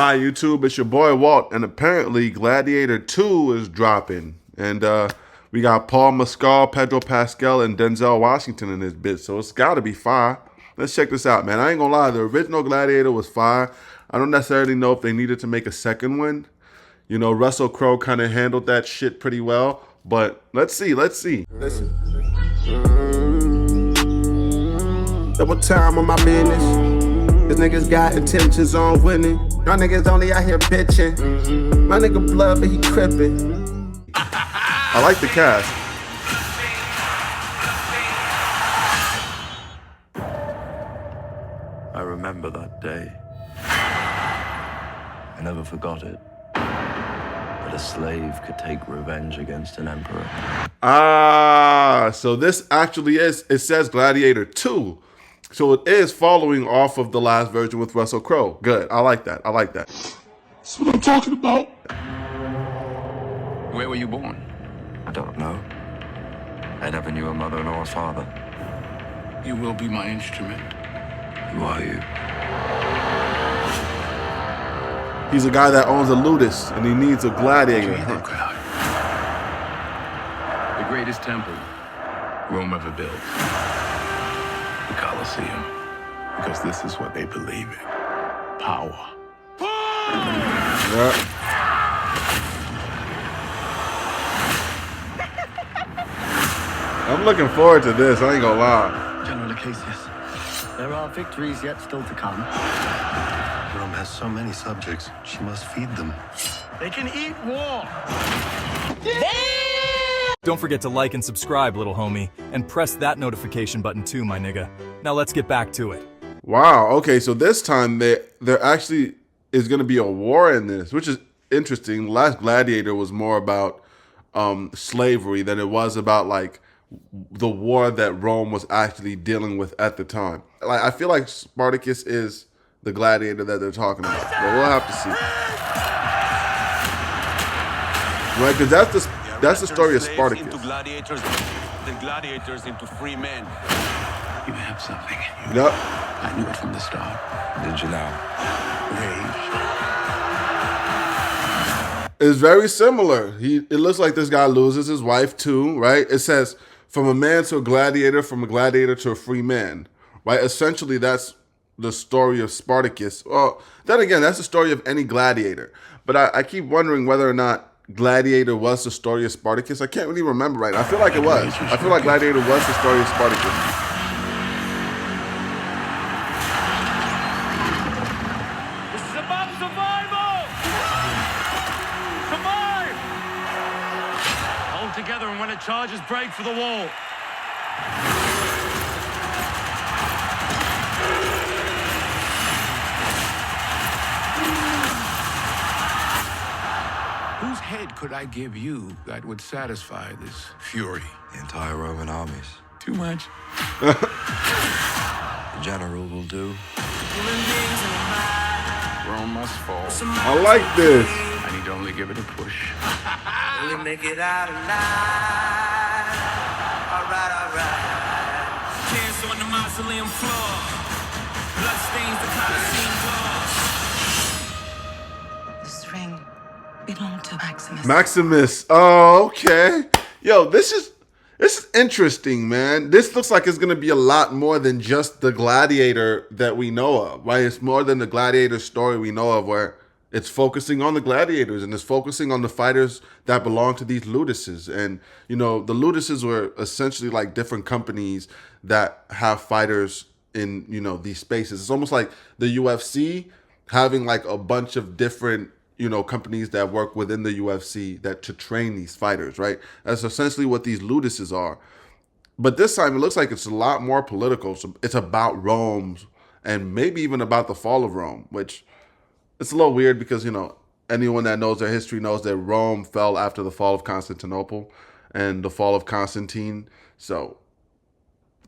Hi YouTube, it's your boy Walt, and apparently Gladiator 2 is dropping. And we got Paul Mescal, Pedro Pascal, and Denzel Washington in this bit, so it's gotta be fire. Let's check this out, man. I ain't gonna lie, the original Gladiator was fire. I don't necessarily know if they needed to make a second one. You know, Russell Crowe kind of handled that shit pretty well, but let's see. Listen. Double time on my business. These niggas got intentions on winning. Y'all niggas only out here bitching. My nigga blood, but he crippin'. I like the cast. I remember that day. I never forgot it. That a slave could take revenge against an emperor. Ah, so this actually is, it says Gladiator 2. So it is following off of the last version with Russell Crowe. Good. I like that. That's what I'm talking about. Where were you born? I don't know. I never knew a mother nor a father. You will be my instrument. Who are you? He's a guy that owns a ludus and he needs a gladiator. The greatest temple Rome ever built. The Colosseum. Because this is what they believe in. Power. Yeah. I'm looking forward to this, I ain't gonna lie. General Acacius. There are victories yet still to come. Rome has so many subjects, she must feed them. They can eat war. Don't forget to like and subscribe, little homie, and press that notification button too, my nigga. Now let's get back to it. Wow, okay, so this time there actually is gonna be a war in this, which is interesting. Last Gladiator was more about slavery than it was about like the war that Rome was actually dealing with at the time. Like, I feel like Spartacus is the gladiator that they're talking about, but we'll have to see. Right, because that's the story of Spartacus. Into gladiators, then gladiators into free men. You have something. Yep. I knew it from the start. Did you now? Rage. It's very similar. It looks like this guy loses his wife too, right? It says from a man to a gladiator, from a gladiator to a free man, right? Essentially, that's the story of Spartacus. Well, then again, that's the story of any gladiator. But I keep wondering whether or not Gladiator was the story of Spartacus. I can't really remember right. I feel like it was. I feel like Gladiator was the story of Spartacus. This is about survival. Survive. Hold together, and when it charges, break for the wall. Whose head could I give you that would satisfy this fury? The entire Roman armies. Too much. The general will do. Rome must fall. I like this. I need to only give it a push. We make it out alive. Alright. Chance on the mausoleum floor. Blood stains the Colosseum floor. This ring belonged to Maximus. Maximus. Oh, okay. Yo, this is interesting, man. This looks like it's gonna be a lot more than just the gladiator that we know of, right? It's more than the gladiator story we know of, where it's focusing on the gladiators and it's focusing on the fighters that belong to these luduses. And, you know, the luduses were essentially like different companies that have fighters in, you know, these spaces. It's almost like the UFC having like a bunch of different, you know, companies that work within the UFC that to train these fighters, right? That's essentially what these luduses are. But this time it looks like it's a lot more political. So it's about Rome and maybe even about the fall of Rome, which it's a little weird because, you know, anyone that knows their history knows that Rome fell after the fall of Constantinople and the fall of Constantine. So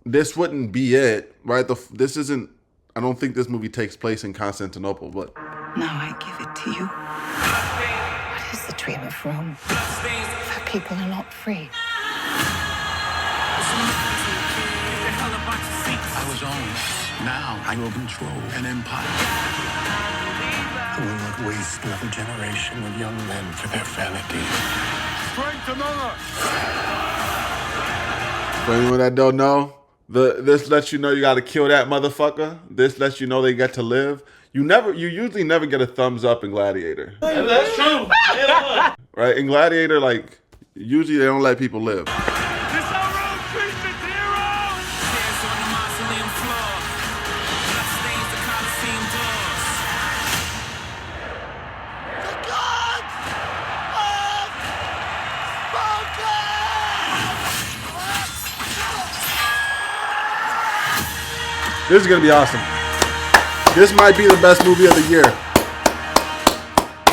this wouldn't be it, right? This isn't, I don't think this movie takes place in Constantinople, but now I give it to you. What is the dream of Rome? For people are not free. I was on. Now I will control an empire. I will not waste another generation of young men for their vanity. Strength among us. For anyone that don't know, this lets you know you got to kill that motherfucker. This lets you know they get to live. You usually never get a thumbs up in Gladiator. That's true. Right? In Gladiator, like, usually they don't let people live. This our own treatment, heroes! Tears on the mausoleum floor. Blood stains the Colosseum doors. The gods have spoken! This is gonna be awesome. This might be the best movie of the year.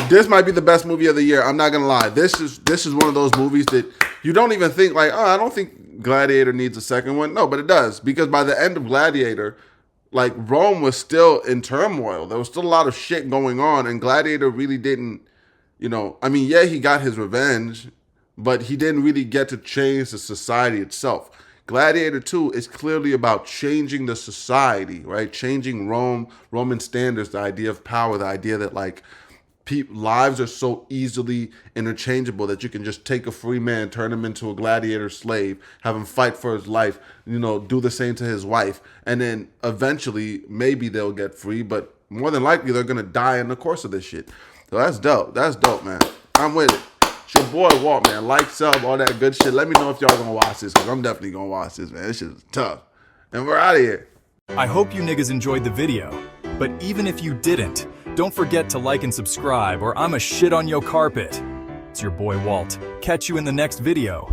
This might be the best movie of the year. I'm not gonna lie. This is one of those movies that you don't even think like, oh, I don't think Gladiator needs a second one. No, but it does, because by the end of Gladiator, like, Rome was still in turmoil. There was still a lot of shit going on, and Gladiator really didn't, I mean, yeah, he got his revenge, but he didn't really get to change the society itself. Gladiator 2 is clearly about changing the society, right? Changing Roman standards, the idea of power, the idea that, like, lives are so easily interchangeable that you can just take a free man, turn him into a gladiator slave, have him fight for his life, do the same to his wife, and then eventually maybe they'll get free, but more than likely they're gonna die in the course of this shit. So that's dope. That's dope, man. I'm with it. It's your boy Walt, man. Like, sub, all that good shit. Let me know if y'all gonna watch this, because I'm definitely gonna watch this, man. This shit is tough. And we're out of here. I hope you niggas enjoyed the video, but even if you didn't, don't forget to like and subscribe or I'ma shit on your carpet. It's your boy Walt. Catch you in the next video.